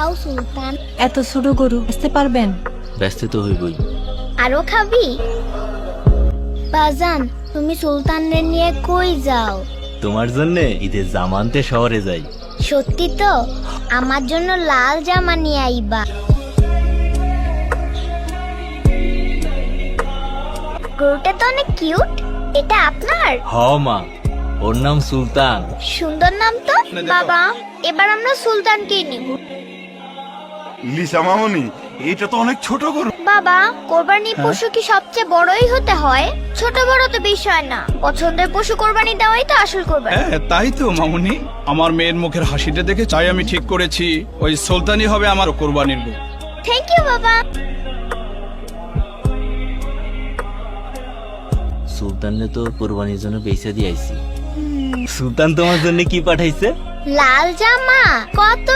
দাও সুলতান। এত ছোট গরু বেচতে পারবেন? ব্যস্ত তো হইবই। আরো খাবি? বাজান, তুমি সুলতানদের নিয়ে কই যাও? তোমার জন্য ঈদের জামানতে শহরে যাই। সত্যি তো? আমার জন্য লাল জামা নিয়ে আইবা। গরুটা তো অনেক কিউট। এটা আপনার? হ মা, ওর নাম সুলতান। সুন্দর নাম তো। বাবা, এবার আমরা সুলতানকেই নিব। লিসা মামনি, এটা তো অনেক ছোট গরু। বাবা, কোরবানির পশু কি সবচেয়ে বড়ই হতে হয়? ছোট বড় তো বিষয় না, পছন্দের পশু কোরবানি দেওয়াই তো আসল কোরবানি। হ্যাঁ তাই তো মামুনি, আমার মেয়ের মুখের হাসিটা দেখে চাই আমি ঠিক করেছি ওই সুলতানি হবে আমার কোরবানির গরু। থ্যাংক ইউ বাবা। সুলতানরে তো কোরবানির জন্য পয়সা দিয়ে আইছি। সুলতান তোমার জন্য কি পাঠাইছে? লাল জামা। কত